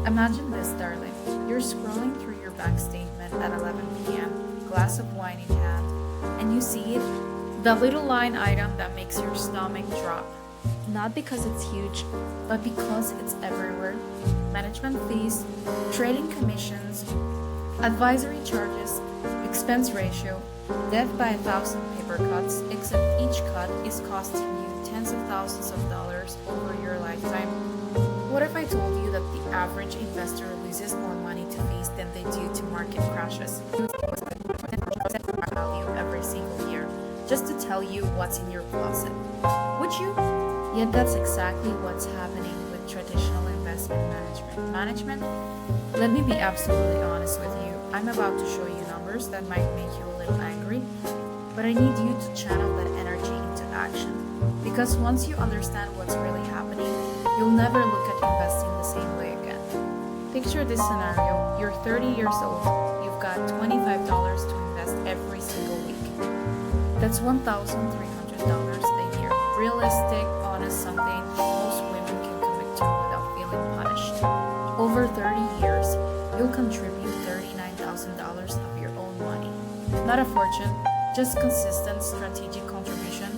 Imagine this, darling. You're scrolling through your bank statement at 11 p.m., glass of wine in hand, and you see it, the little line item that makes your stomach drop. Not because it's huge, but because it's everywhere. Management fees, trading commissions, advisory charges, expense ratio, death by 1,000 paper cuts, except each cut is costing you tens of thousands of dollars over your lifetime. What if I told you that the average investor loses more money to fees than they do to market crashes? Value every single year, just to tell you what's in your closet. Would you? Yet that's exactly what's happening with traditional investment management. Let me be absolutely honest with you. I'm about to show you numbers that might make you a little angry, but I need you to channel that energy into action. Because once you understand what's really happening, you'll never look at investing the same way again. Picture this scenario. You're 30 years old. You've got $25 to invest every single week. That's $1,300 a year. Realistic, honest, something most women can commit to without feeling punished. Over 30 years, you'll contribute $39,000 of your own money. Not a fortune, just consistent strategic contribution.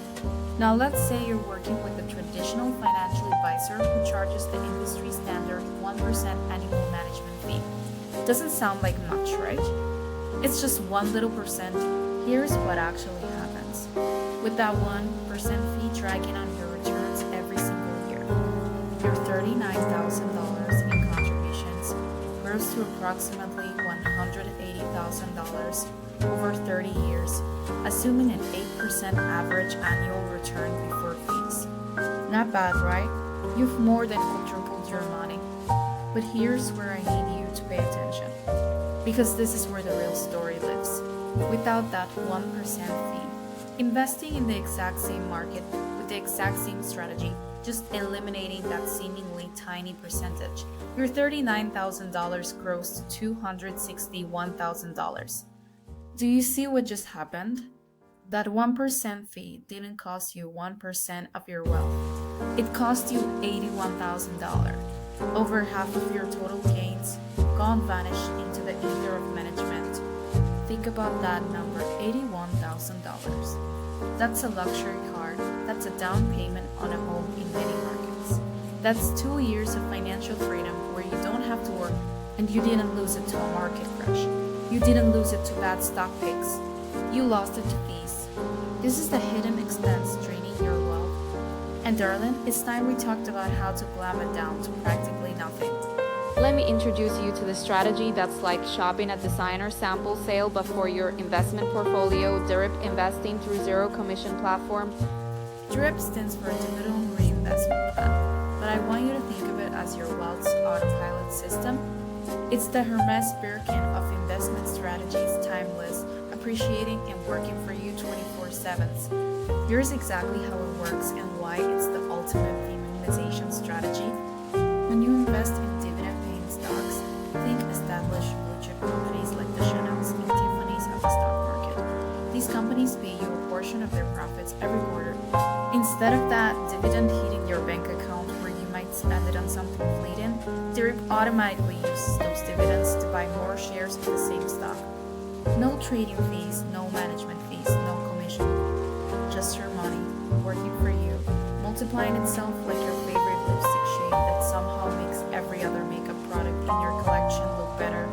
Now let's say you're working with a traditional financial advisor who charges the industry standard 1% annual management fee. Doesn't sound like much, right? It's just one little percent. Here's what actually happens. With that 1% fee dragging on your returns every single year, your $39,000 in contributions grows to approximately $180,000 over 30 years, assuming an 8% average annual return before fees. Not bad, right? You've more than quadrupled your money. But here's where I need you to pay attention, because this is where the real story lives. Without that 1% fee, investing in the exact same market with the exact same strategy, just eliminating that seemingly tiny percentage, your $39,000 grows to $261,000. Do you see what just happened? That 1% fee didn't cost you 1% of your wealth. It cost you $81,000. Over half of your total gains gone vanish into the ether of management. Think about that number, $81,000. That's a luxury car. That's a down payment on a home in many markets. That's 2 years of financial freedom where you don't have to work, and you didn't lose it to a market crash. You didn't lose it to bad stock picks. You lost it to fees. This is the hidden expense draining your wealth. And darling, it's time we talked about how to glam it down to practically nothing. Let me introduce you to the strategy that's like shopping at designer sample sale but for your investment portfolio, DRIP investing through zero commission platform. DRIP stands for Dividend Reinvestment Plan, but I want you to think of it as your wealth's autopilot system. It's the Hermes Birkin of investment strategies, timeless, appreciating and working for you 24/7. Here's exactly how it works and why it's the ultimate feminization strategy. When you invest in dividend-paying stocks, think established blue-chip companies like the Chanel's and Tiffany's of the stock market. These companies pay you a portion of their profits every quarter. Instead of that dividend hitting your bank account where you might spend it on something fleeting, DRIP automatically uses those dividends to buy more shares of the same stock. No trading fees, no management fees, no commission. Just your money, working for you, multiplying itself like your favorite lipstick shade that somehow makes every other makeup product in your collection look better.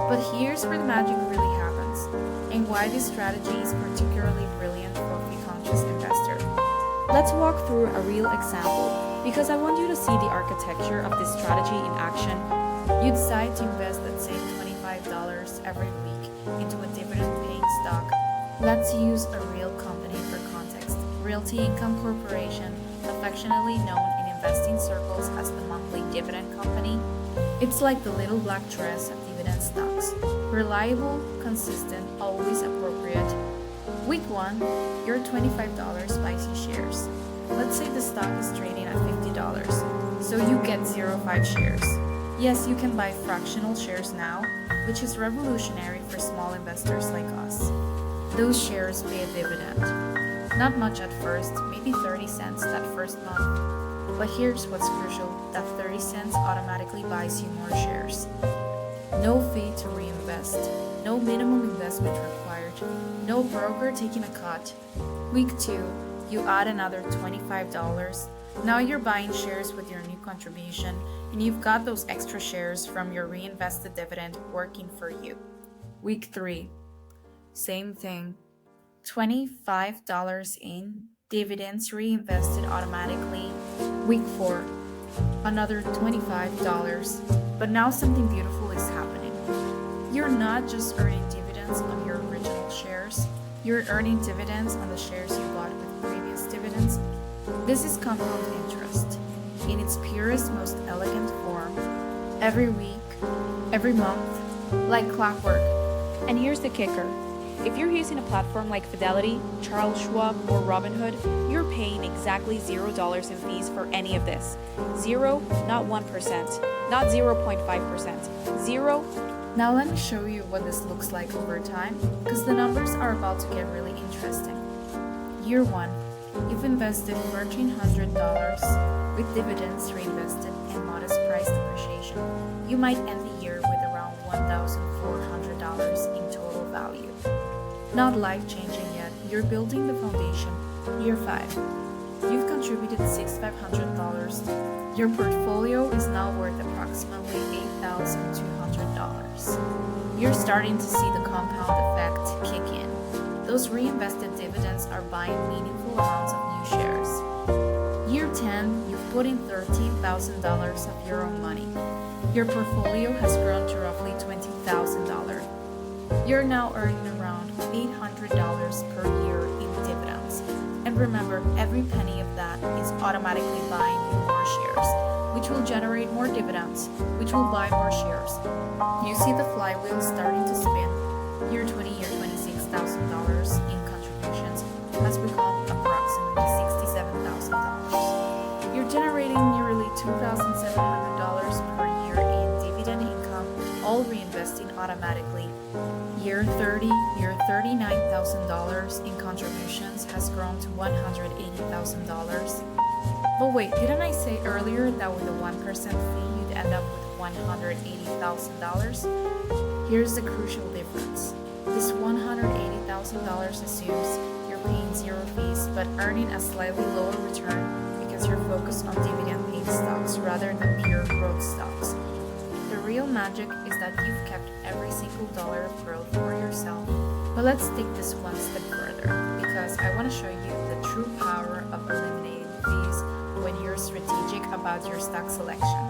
But here's where the magic really happens, and why this strategy is particularly brilliant for a fee-conscious investor. Let's walk through a real example, because I want you to see the architecture of this strategy in action. You decide to invest, let's say, $25 every week into a dividend-paying stock. Let's use a real company for context. Realty Income Corporation, affectionately known in investing circles as the monthly dividend company. It's like the little black dress of dividend stocks. Reliable, consistent, always appropriate. Week 1, your $25 buys you shares. Let's say the stock is trading at $50, so you get 0.5 shares. Yes, you can buy fractional shares now, which is revolutionary for small investors like us. Those shares pay a dividend. Not much at first, maybe 30 cents that first month. But here's what's crucial, that 30 cents automatically buys you more shares. No fee to reinvest, no minimum investment required, no broker taking a cut. Week 2, you add another $25. Now you're buying shares with your new contribution, and you've got those extra shares from your reinvested dividend working for you. Week 3, same thing. $25 in, dividends reinvested automatically. Week 4, another $25. But now something beautiful is happening. You're not just earning dividends on your original shares, you're earning dividends on the shares you bought with previous dividends. This is compound interest in its purest, most elegant form. Every week, every month, like clockwork. And here's the kicker. If you're using a platform like Fidelity, Charles Schwab, or Robinhood, you're paying exactly $0 in fees for any of this. Zero, not 1%, not 0.5%. Zero. Now let me show you what this looks like over time, because the numbers are about to get really interesting. Year 1, you've invested $1,300 with dividends reinvested and modest price depreciation. You might end the year with around $1,400 in total value. Not life-changing yet, you're building the foundation. Year 5, you've contributed $6,500. Your portfolio is now worth approximately $8,200. You're starting to see the compound effect kick in. Those reinvested dividends are buying meaningful amounts of new shares. Year 10, you've put in $13,000 of your own money. Your portfolio has grown to roughly $20,000. You're now earning around $800 per year in dividends. And remember, every penny of that is automatically buying you more shares, which will generate more dividends, which will buy more shares. You see the flywheel starting to spin. Year 20, year $26,000 in contributions has become approximately $67,000. You're generating nearly $2,700 per year in dividend income, all reinvesting automatically. Year 30, year $39,000 in contributions has grown to $180,000. But wait, didn't I say earlier that with a 1% fee you'd end up with $180,000? Here's the crucial difference. This $180,000 assumes you're paying zero fees but earning a slightly lower return because you're focused on dividend-paying stocks rather than pure growth stocks. The real magic is that you've kept every single dollar of growth for yourself. But let's take this one step further, because I want to show you the true power of eliminating fees when you're strategic about your stock selection.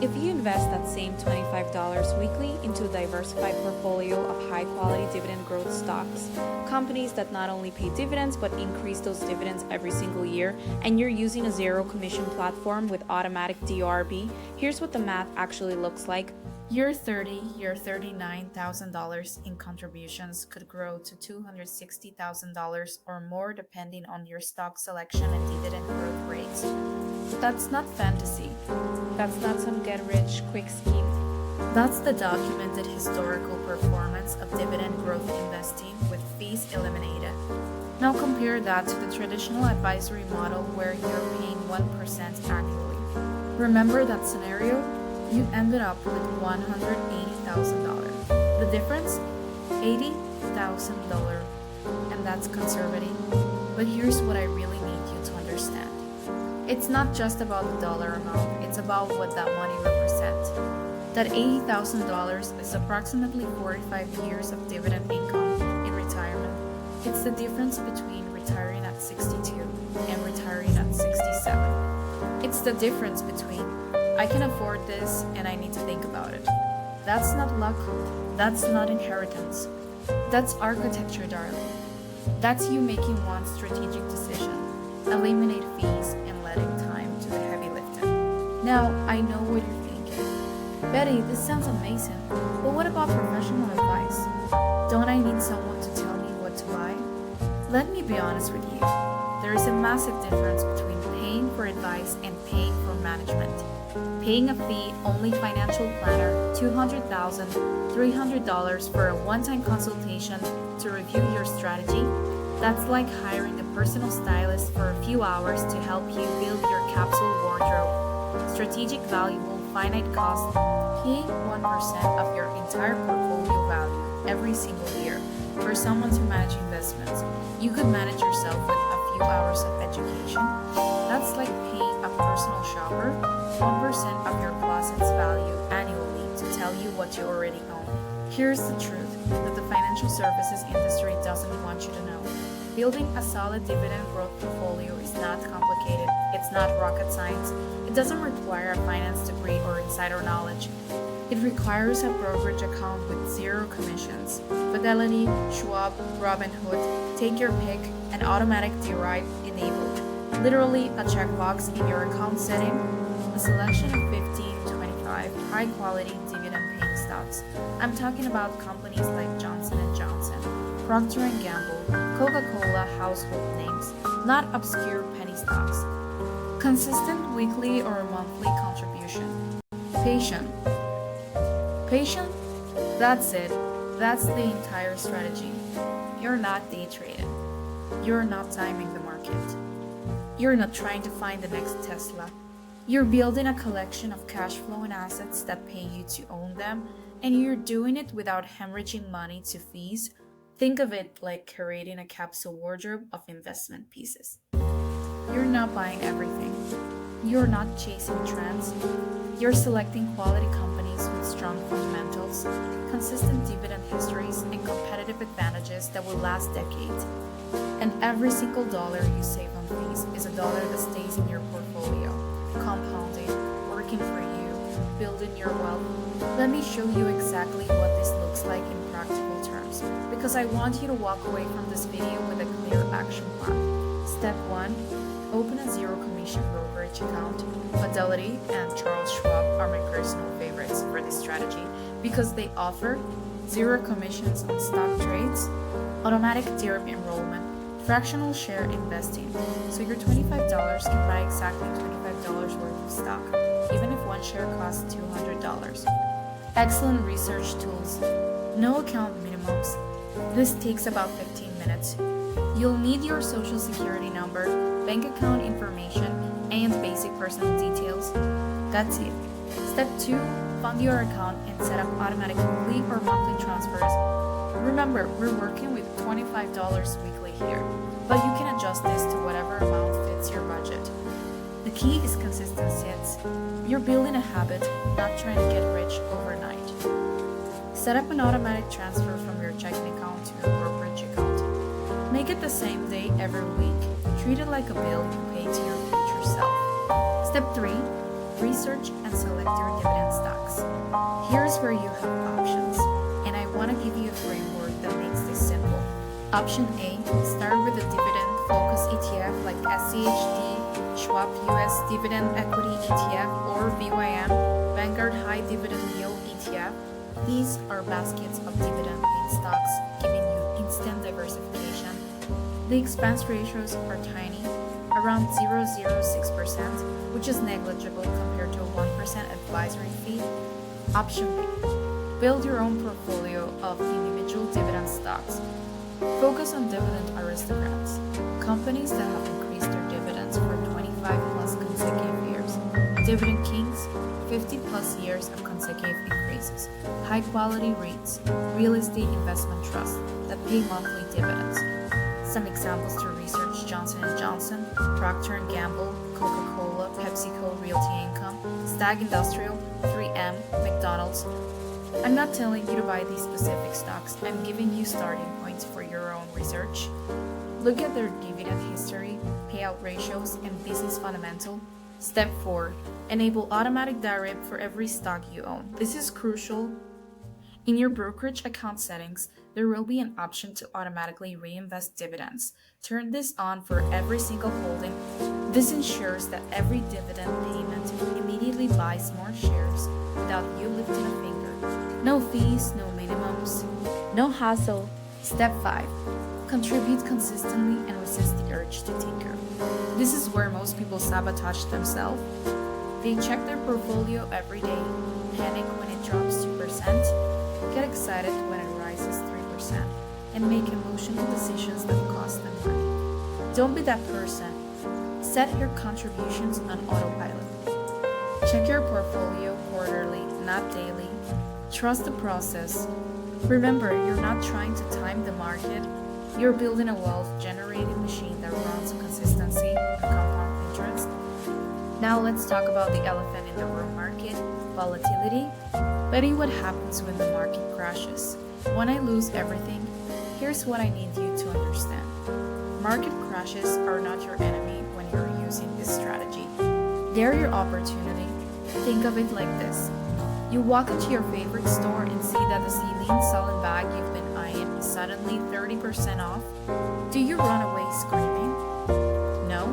If you invest that same $25 weekly into a diversified portfolio of high-quality dividend growth stocks, companies that not only pay dividends but increase those dividends every single year, and you're using a zero-commission platform with automatic DRB, here's what the math actually looks like. Year 30, year $39,000 in contributions could grow to $260,000 or more depending on your stock selection and dividend growth rates. That's not fantasy. That's not some get-rich-quick scheme. That's the documented historical performance of dividend growth investing with fees eliminated. Now compare that to the traditional advisory model where you're paying 1% annually. Remember that scenario? You ended up with $180,000. The difference? $80,000. And that's conservative. But here's what I really need you to understand. It's not just about the dollar amount, it's about what that money represents. That $80,000 is approximately 45 years of dividend income in retirement. It's the difference between retiring at 62 and retiring at 67. It's the difference between I can afford this and I need to think about it. That's not luck. That's not inheritance. That's architecture, darling. That's you making one strategic decision. Eliminate fees and letting time do the heavy lifting. Now, I know what you're thinking. Betty, this sounds amazing. But what about professional advice? Don't I need someone to tell me what to buy? Let me be honest with you. There is a massive difference between paying for advice and paying for management. Paying a fee-only financial planner $200,000, $300 for a one-time consultation to review your strategy, That's like hiring a personal stylist for a few hours to help you build your capsule wardrobe. Strategic, valuable, finite cost. Pay 1% of your entire portfolio value every single year for someone to manage investments. You could manage yourself with a few hours of education. That's like paying a personal shopper 1% of your closet's value annually to tell you what you already own. Here's the truth that the financial services industry doesn't want you to know. Building a solid dividend growth portfolio is not complicated. It's not rocket science. It doesn't require a finance degree or insider knowledge. It requires a brokerage account with 0 commissions. Fidelity, Schwab, Robinhood, take your pick, and automatic derived enabled. Literally a checkbox in your account setting, a selection of 15 to 25 high-quality dividend-paying stocks. I'm talking about companies like Johnson & Johnson, Procter & Gamble, Coca-Cola, household names, not obscure penny stocks. Consistent weekly or monthly contribution. Patient. Patient? That's it. That's the entire strategy. You're not day trading. You're not timing the market. You're not trying to find the next Tesla. You're building a collection of cash flow and assets that pay you to own them, and you're doing it without hemorrhaging money to fees. Think of it like curating a capsule wardrobe of investment pieces. You're not buying everything. You're not chasing trends. You're selecting quality companies with strong fundamentals, consistent dividend histories, and competitive advantages that will last decades. And every single dollar you save on fees is a dollar that stays in your portfolio, compounding, working for you, building your wealth. Let me show you exactly what this looks like in practical terms, because I want you to walk away from this video with a clear action plan. Step 1. Open a 0 commission brokerage account. Fidelity and Charles Schwab are my personal favorites for this strategy because they offer 0 commissions on stock trades, automatic DIRP enrollment, fractional share investing, so your $25 can buy exactly $25 worth of stock, even if one share costs $200. Excellent research tools, no account minimums. This takes about 15 minutes. You'll need your social security number, bank account information, and basic personal details. That's it. Step 2. Fund your account and set up automatic weekly or monthly transfers. Remember, we're working with $25 weekly here, but you can adjust this to whatever amount fits your budget. The key is consistency. You're building a habit, not trying to get rich overnight. Set up an automatic transfer from your checking account to your brokerage account. Make it the same day every week. Treat it like a bill you pay to your future self. Step 3. Research and select your dividend stocks. Here's where you have options, and I want to give you a framework that makes this simple. Option A. Start with a dividend-focused ETF like SCHD, Schwab US Dividend Equity ETF, or VYM, Vanguard High Dividend Yield ETF. These are baskets of dividend-paying stocks, giving you instant diversification. The expense ratios are tiny, around 0.06%, which is negligible compared to a 1% advisory fee. Option B. Build your own portfolio of individual dividend stocks. Focus on dividend aristocrats, companies that have increased their dividends for 25 plus consecutive years. Dividend kings, 50 plus years of consecutive increases. High quality REITs, real estate investment trusts that pay monthly dividends. Some examples to research: Johnson & Johnson, Procter & Gamble, Coca-Cola, PepsiCo Realty Income, Stag Industrial, 3M, McDonald's. I'm not telling you to buy these specific stocks. I'm giving you starting points for your own research. Look at their dividend history, payout ratios, and business fundamental. Step 4. Enable automatic DIRP for every stock you own. This is crucial. In your brokerage account settings, there will be an option to automatically reinvest dividends. Turn this on for every single holding. This ensures that every dividend payment immediately buys more shares without you lifting a finger. No fees, no minimums, no hassle. Step 5. Contribute consistently and resist the urge to tinker. This is where most people sabotage themselves. They check their portfolio every day, panic when it drops 2%, get excited when it rises 3%. and make emotional decisions that cost them money. Don't be that person. Set your contributions on autopilot. Check your portfolio quarterly, not daily. Trust the process. Remember, you're not trying to time the market. You're building a wealth-generating machine that runs on consistency and compound interest. Now let's talk about the elephant in the room market, volatility. Betty, what happens when the market crashes? When I lose everything, here's what I need you to understand. Market crashes are not your enemy when you're using this strategy. They're your opportunity. Think of it like this. You walk into your favorite store and see that the Celine Sullen bag you've been eyeing is suddenly 30% off. Do you run away screaming? No.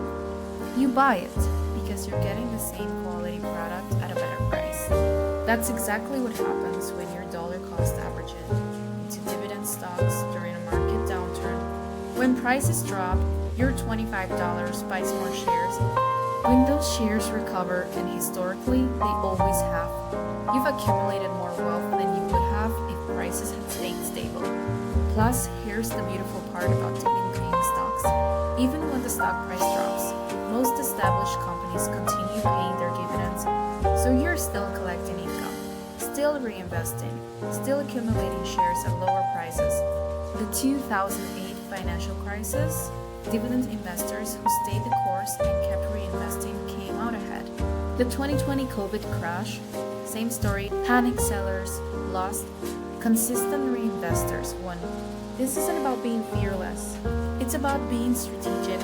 You buy it because you're getting the same quality product at a better price. That's exactly what happens when your dollar cost average into dividend stocks during a market downturn. When prices drop, your $25 buys more shares. When those shares recover, and historically they always have, you've accumulated more wealth than you would have if prices had stayed stable. Plus, here's the beautiful part about dividend paying stocks. Even when the stock price drops, most established companies continue paying their dividends, so you're still collecting income, still reinvesting, still accumulating shares at lower prices. The 2008 financial crisis, dividend investors who stayed the course and kept reinvesting came out ahead. The 2020 COVID crash, same story, panic sellers lost, consistent reinvestors won. This isn't about being fearless, it's about being strategic.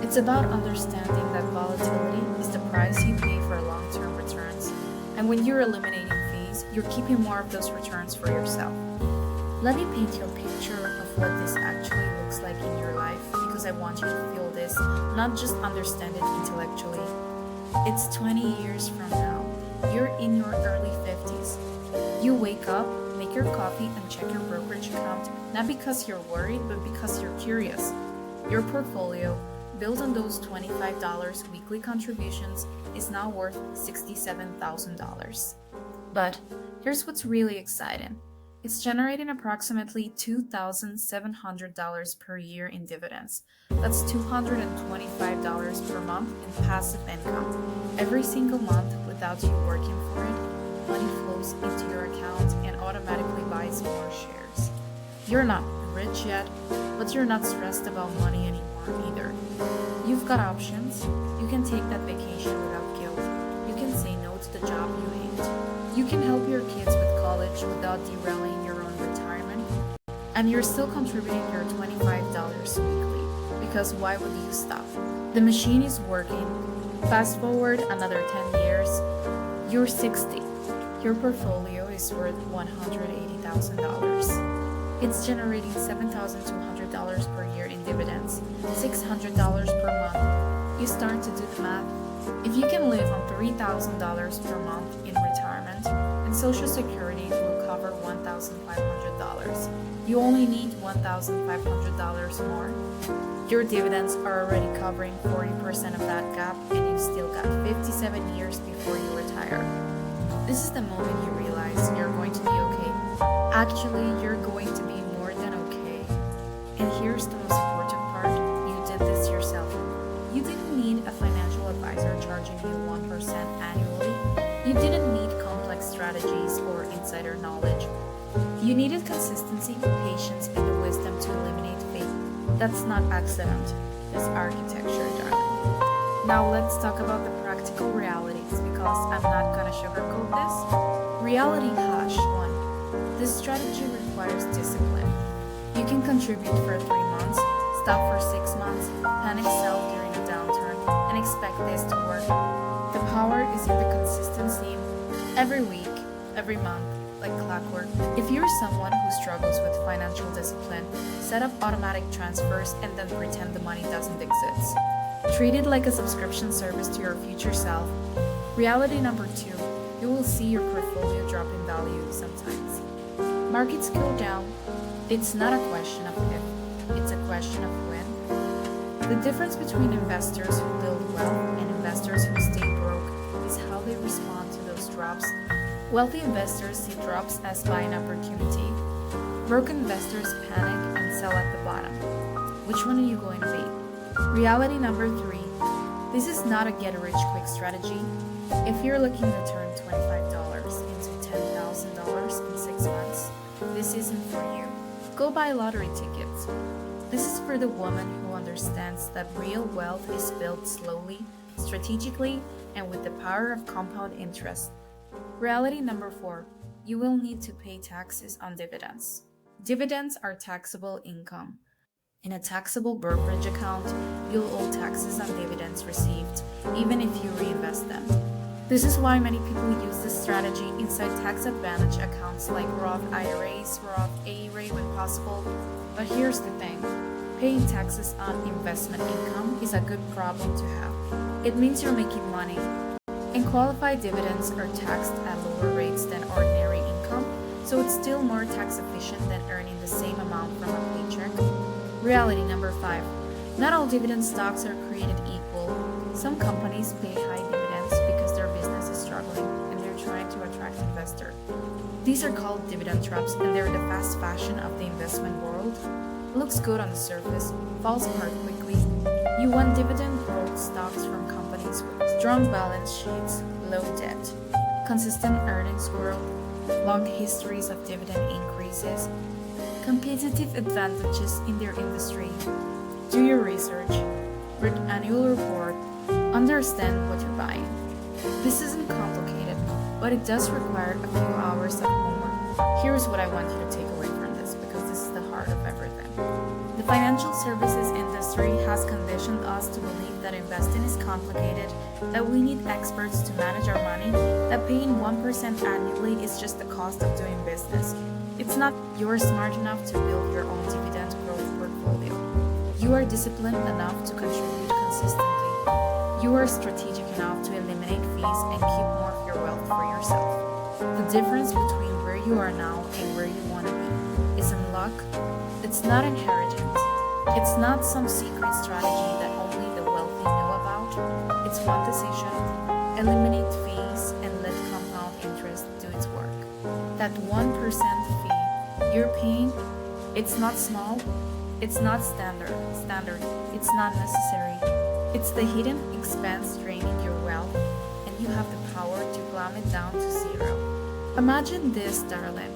It's about understanding that volatility is the price you pay for long-term returns, and when you're eliminating fees, you're keeping more of those returns for yourself. Let me paint you a picture of what this actually looks like in your life, because I want you to feel this, not just understand it intellectually. It's 20 years from now. You're in your early 50s. You wake up, make your coffee, and check your brokerage account, not because you're worried, but because you're curious. Your portfolio, built on those $25 weekly contributions, is now worth $67,000. But here's what's really exciting. It's generating approximately $2,700 per year in dividends. That's $225 per month in passive income. Every single month, without you working for it, money flows into your account and automatically buys more shares. You're not rich yet, but you're not stressed about money anymore either. You've got options. You can take that vacation without guilt. You can say no to the job you hate. You can help your kids with college without derailing your own retirement. And you're still contributing your $25 weekly, because why would you stop? The machine is working. Fast forward another 10 years, you're 60. Your portfolio is worth $180,000. It's generating $7,200 per year in dividends, $600 per month. You start to do the math. If you can live on $3,000 per month in retirement, and Social Security will cover $1,500, you only need $1,500 more. Your dividends are already covering 40% of that gap, and you still got 57 years before you retire. This is the moment you realize you're going to be okay. Actually, you're going to be more than okay. And here's the most important part. You did this yourself. You didn't need a financial advisor charging you 1% annually. You didn't need complex strategies or insider knowledge. You needed consistency, patience, and the wisdom to eliminate faith. That's not accident. That's architecture, darling. Now let's talk about the practical realities, because I'm not gonna sugarcoat this. Reality hash 1. This strategy requires discipline. You can contribute for 3 months, stop for 6 months, panic sell during a downturn, and expect this to work. The power is in the consistency. Every week, every month, like clockwork. If you're someone who struggles with financial discipline, set up automatic transfers and then pretend the money doesn't exist. Treat it like a subscription service to your future self. Reality number 2, you will see your portfolio drop in value sometimes. Markets go down. It's not a question of if, it's a question of when. The difference between investors who build wealth and investors who stay broke is how they respond to those drops. Wealthy investors see drops as buying opportunity. Broke investors panic and sell at the bottom. Which one are you going to be? Reality number 3. This is not a get-rich-quick strategy. If you're looking to turn $25 into $10,000 in 6 months, this isn't for you. Go buy lottery tickets. This is for the woman who understands that real wealth is built slowly, strategically, and with the power of compound interest. Reality number 4. You will need to pay taxes on dividends. Dividends are taxable income. In a taxable brokerage account, you'll owe taxes on dividends received, even if you reinvest them. This is why many people use this strategy inside tax advantage accounts like Roth IRAs, Roth IRA when possible. But here's the thing, paying taxes on investment income is a good problem to have. It means you're making money, and qualified dividends are taxed at lower rates than ordinary income, so it's still more tax efficient than earning the same amount from a paycheck. Reality number 5. Not all dividend stocks are created equal. Some companies pay high dividends because their business is struggling and they're trying to attract investors. These are called dividend traps, and they're the fast fashion of the investment world. Looks good on the surface, falls apart quickly. You want dividend growth stocks from companies with strong balance sheets, low debt, consistent earnings growth, long histories of dividend increases, competitive advantages in their industry. Do your research, read annual report, understand what you're buying. This isn't complicated, but it does require a few hours of homework. Here's what I want you to take away from this, because this is the heart of everything. The financial services industry has conditioned us to believe that investing is complicated, that we need experts to manage our money, that paying 1% annually is just the cost of doing business. It's not. You're smart enough to build your own dividend growth portfolio. You are disciplined enough to contribute consistently. You are strategic enough to eliminate fees and keep more of your wealth for yourself. The difference between where you are now and where you want to be is in luck. It's not inheritance. It's not some secret strategy that only the wealthy know about. It's one decision: eliminate fees and let compound interest do its work. That 1% fee you're paying, it's not small, it's not standard, it's not necessary. It's the hidden expense draining your wealth, and you have the power to plumb it down to 0. Imagine this, darling.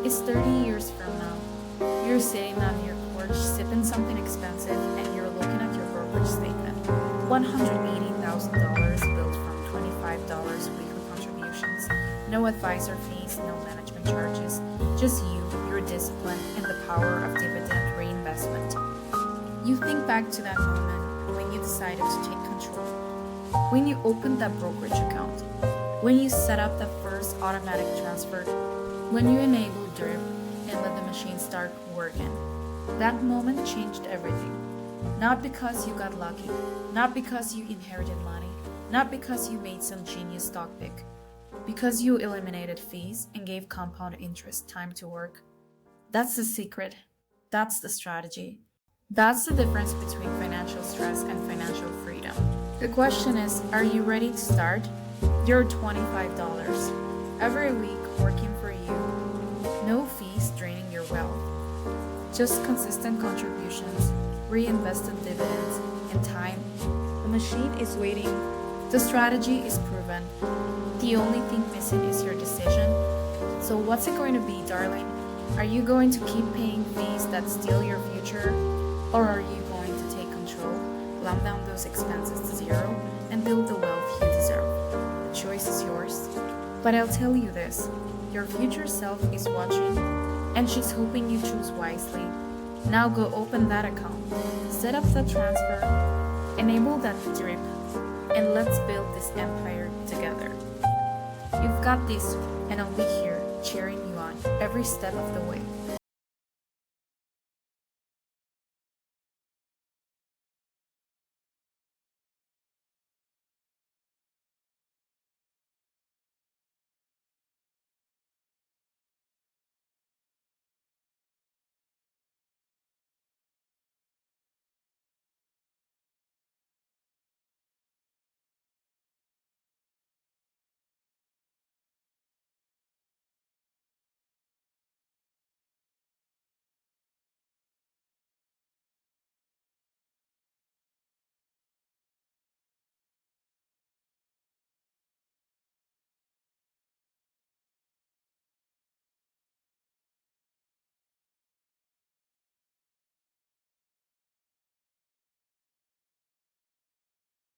It's 30 years from now. You're sitting on your porch sipping something expensive, and you're looking at your brokerage statement. $180,000 built from $25 weekly contributions. No advisor fees, no management charges. Just you, your discipline, and the power of dividend reinvestment. You think back to that moment when you decided to take control. When you opened that brokerage account. When you set up that first automatic transfer. When you enabled DRIP and let the machine start working. That moment changed everything. Not because you got lucky, not because you inherited money, not because you made some genius stock pick, because you eliminated fees and gave compound interest time to work. That's the secret. That's the strategy. That's the difference between financial stress and financial freedom. The question is, are you ready to start? You're $25 every week working for you. No fees draining your wealth. Just consistent contributions, reinvested dividends, and time. The machine is waiting. The strategy is proven. The only thing missing is your decision. So what's it going to be, darling? Are you going to keep paying fees that steal your future? Or are you going to take control, plumb down those expenses to 0, and build the wealth you deserve? The choice is yours. But I'll tell you this, your future self is watching, and she's hoping you choose wisely. Now go open that account, set up the transfer, enable that DRIP, and let's build this empire together. You've got this, and I'll be here cheering you on every step of the way.